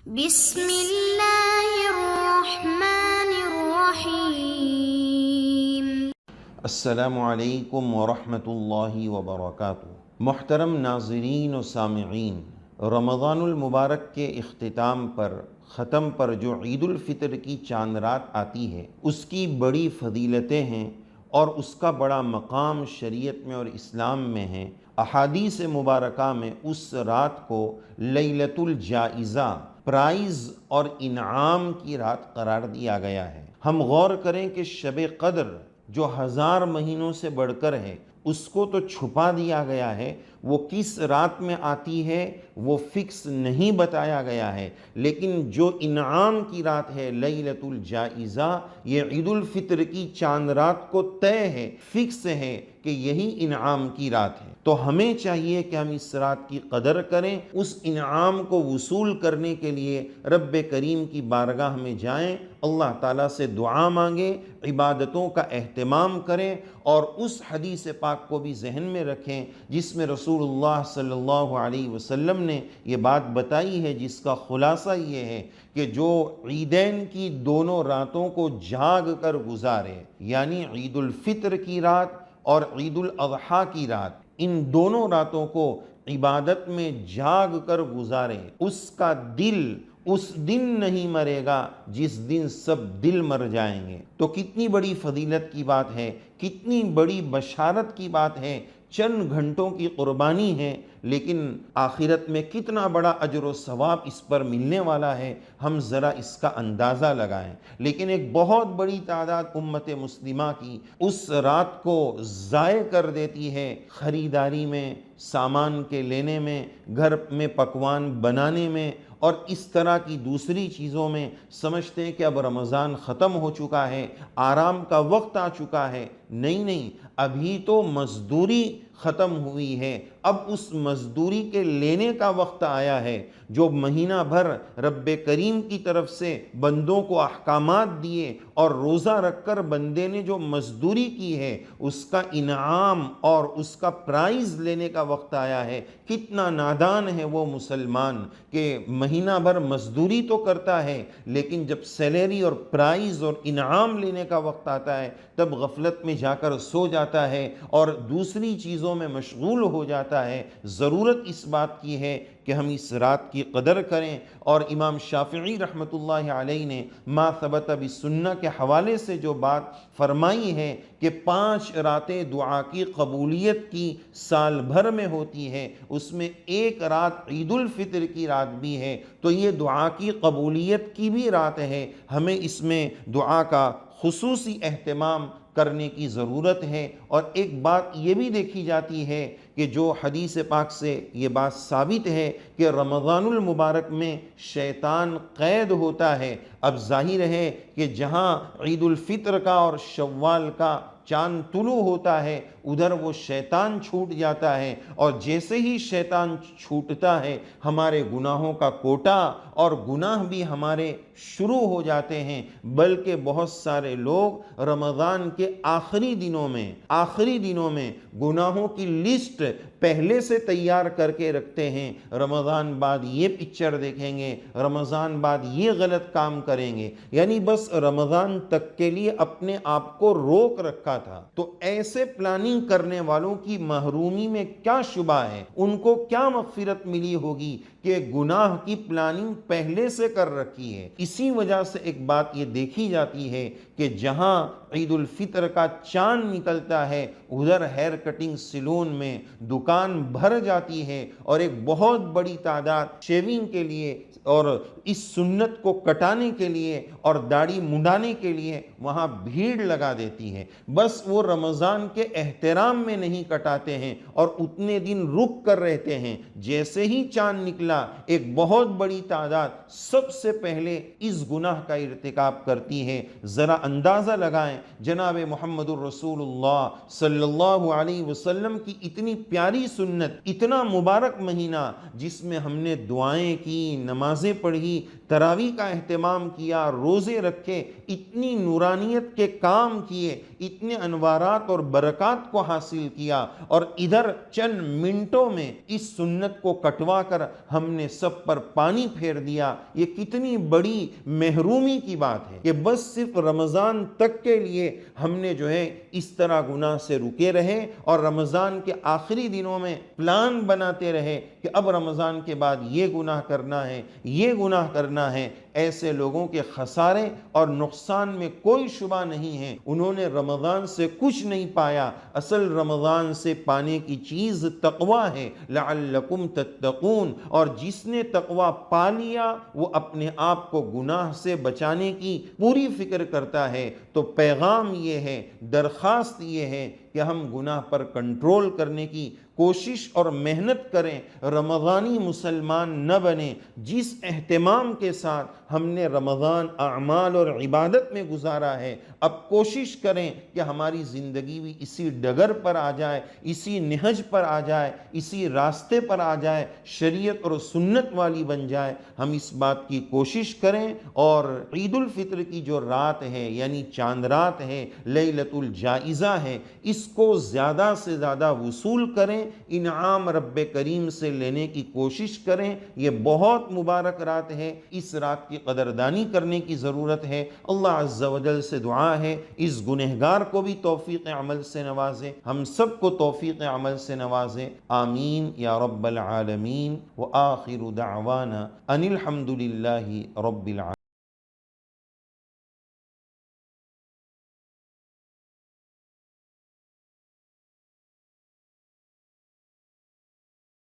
بسم اللہ الرحمن الرحیم۔ السلام علیکم ورحمۃ اللہ وبرکاتہ۔ محترم ناظرین و سامعین، رمضان المبارک کے اختتام پر ختم پر جو عید الفطر کی چاند رات آتی ہے، اس کی بڑی فضیلتیں ہیں اور اس کا بڑا مقام شریعت میں اور اسلام میں ہے۔ احادیث مبارکہ میں اس رات کو لیلۃ الجائزہ، پرائز اور انعام کی رات قرار دیا گیا ہے۔ ہم غور کریں کہ شب قدر جو 1000 مہینوں سے بڑھ کر ہے، اس کو تو چھپا دیا گیا ہے، وہ کس رات میں آتی ہے وہ فکس نہیں بتایا گیا ہے، لیکن جو انعام کی رات ہے لیلۃ الجائزہ، یہ عید الفطر کی چاند رات کو طے ہے، فکس ہے کہ یہی انعام کی رات ہے۔ تو ہمیں چاہیے کہ ہم اس رات کی قدر کریں، اس انعام کو وصول کرنے کے لیے رب کریم کی بارگاہ میں جائیں، اللہ تعالیٰ سے دعا مانگیں، عبادتوں کا اہتمام کریں، اور اس حدیث پاک کو بھی ذہن میں رکھیں جس میں رسول اللہ صلی اللہ علیہ وسلم نے یہ بات بتائی ہے، جس کا خلاصہ یہ ہے کہ جو عیدین کی دونوں راتوں کو جاگ کر گزارے، یعنی عید الفطر کی رات اور عید الاضحیٰ کی رات، ان دونوں راتوں کو عبادت میں جاگ کر گزارے، اس کا دل اس دن نہیں مرے گا جس دن سب دل مر جائیں گے۔ تو کتنی بڑی فضیلت کی بات ہے، کتنی بڑی بشارت کی بات ہے، چند گھنٹوں کی قربانی ہے، لیکن آخرت میں کتنا بڑا اجر و ثواب اس پر ملنے والا ہے، ہم ذرا اس کا اندازہ لگائیں۔ لیکن ایک بہت بڑی تعداد امت مسلمہ کی اس رات کو ضائع کر دیتی ہے، خریداری میں، سامان کے لینے میں، گھر میں پکوان بنانے میں اور اس طرح کی دوسری چیزوں میں، سمجھتے ہیں کہ اب رمضان ختم ہو چکا ہے، آرام کا وقت آ چکا ہے۔ نہیں، ابھی تو مزدوری ختم ہوئی ہے، اب اس مزدوری کے لینے کا وقت آیا ہے۔ جو مہینہ بھر رب کریم کی طرف سے بندوں کو احکامات دیے اور روزہ رکھ کر بندے نے جو مزدوری کی ہے، اس کا انعام اور اس کا پرائز لینے کا وقت آیا ہے۔ کتنا نادان ہے وہ مسلمان کہ مہینہ بھر مزدوری تو کرتا ہے، لیکن جب سیلری اور پرائز اور انعام لینے کا وقت آتا ہے تب غفلت میں جا کر سو جاتا ہے اور دوسری چیزوں میں مشغول ہو جاتا ہے۔ ضرورت اس بات کی ہے کہ ہم اس رات کی قدر کریں، اور امام شافعی رحمۃ اللہ علیہ نے ما ثبت بالسنہ کے حوالے سے جو بات فرمائی ہے کہ 5 راتیں دعا کی قبولیت کی سال بھر میں ہوتی ہے، اس میں ایک رات عید الفطر کی رات بھی ہے، تو یہ دعا کی قبولیت کی بھی رات ہے۔ ہمیں اس میں دعا کا خصوصی اہتمام کرنے کی ضرورت ہے۔ اور ایک بات یہ بھی دیکھی جاتی ہے کہ جو حدیث پاک سے یہ بات ثابت ہے کہ رمضان المبارک میں شیطان قید ہوتا ہے۔ اب ظاہر ہے کہ جہاں عید الفطر کا اور شوال کا چاند طلوع ہوتا ہے، ادھر وہ شیطان چھوٹ جاتا ہے، اور جیسے ہی شیطان چھوٹتا ہے ہمارے گناہوں کا کوٹا اور گناہ بھی ہمارے شروع ہو جاتے ہیں۔ بلکہ بہت سارے لوگ رمضان کے آخری دنوں میں گناہوں کی لسٹ پہلے سے تیار کر کے رکھتے ہیں، رمضان بعد یہ پکچر دیکھیں گے، رمضان بعد یہ غلط کام کریں گے، یعنی بس رمضان تک کے لیے اپنے آپ کو روک رکھا تھا۔ تو ایسے پلاننگ کرنے والوں کی محرومی میں کیا شبہ ہے، ان کو کیا مغفرت ملی ہوگی کہ گناہ کی پلاننگ پہلے سے کر رکھی ہے۔ اسی وجہ سے ایک بات یہ دیکھی جاتی ہے کہ جہاں عید الفطر کا چاند نکلتا ہے ادھر ہیئر کٹنگ سیلون میں دکان بھر جاتی ہے، اور ایک بہت بڑی تعداد شیونگ کے لیے اور اس سنت کو کٹانے کے لیے اور داڑھی منڈانے کے لیے وہاں بھیڑ لگا دیتی ہے۔ بس وہ رمضان کے احترام میں نہیں کٹاتے ہیں اور اتنے دن رک کر رہتے ہیں۔ جیسے ہی چاند نکلا ایک بہت بڑی تعداد سب سے پہلے اس گناہ کا ارتکاب کرتی ہے۔ ذرا اندازہ لگائیں، جناب محمد الرسول اللہ صلی اللہ علیہ وسلم کی اتنی پیاری سنت، اتنا مبارک مہینہ جس میں ہم نے دعائیں کی، نمازیں پڑھی، تراویح کا اہتمام کیا، روزے رکھے، اتنی نورانیت کے کام کیے، اتنے انوارات اور برکات کو کو حاصل کیا اور ادھر چند منٹوں میں اس سنت کو کٹوا کر ہم نے سب پر پانی پھیر دیا۔ یہ کتنی بڑی محرومی کی بات ہے کہ بس صرف رمضان تک کے لیے ہم نے جو ہے اس طرح گناہ سے رکے رہے اور رمضان کے آخری دنوں میں پلان بناتے رہے کہ اب رمضان کے بعد یہ گناہ کرنا ہے، یہ گناہ کرنا ہے۔ ایسے لوگوں کے خسارے اور نقصان میں کوئی شبہ نہیں ہے، انہوں نے رمضان سے کچھ نہیں پایا۔ اصل رمضان سے پانے کی چیز تقوی ہے، لعلکم تتقون، اور جس نے تقوی پا لیا وہ اپنے آپ کو گناہ سے بچانے کی پوری فکر کرتا ہے۔ تو پیغام یہ ہے، درخواست یہ ہے کہ ہم گناہ پر کنٹرول کرنے کی کوشش اور محنت کریں، رمضانی مسلمان نہ بنیں۔ جس اہتمام کے ساتھ ہم نے رمضان اعمال اور عبادت میں گزارا ہے، اب کوشش کریں کہ ہماری زندگی بھی اسی ڈگر پر آ جائے، اسی نہج پر آ جائے، اسی راستے پر آ جائے، شریعت اور سنت والی بن جائے۔ ہم اس بات کی کوشش کریں اور عید الفطر کی جو رات ہے یعنی چاند رات ہے، لیلۃ الجائزہ ہے، اس کو زیادہ سے زیادہ وصول کریں، انعام رب کریم سے لینے کی کوشش کریں۔ یہ بہت مبارک رات ہے، اس رات کی قدردانی کرنے کی ضرورت ہے۔ اللہ عز و جل سے دعا ہے اس گنہگار کو بھی توفیق عمل سے نوازے، ہم سب کو توفیق عمل سے نوازے، آمین یا رب العالمین۔ وآخر دعوانا ان الحمد للہ رب العالمین۔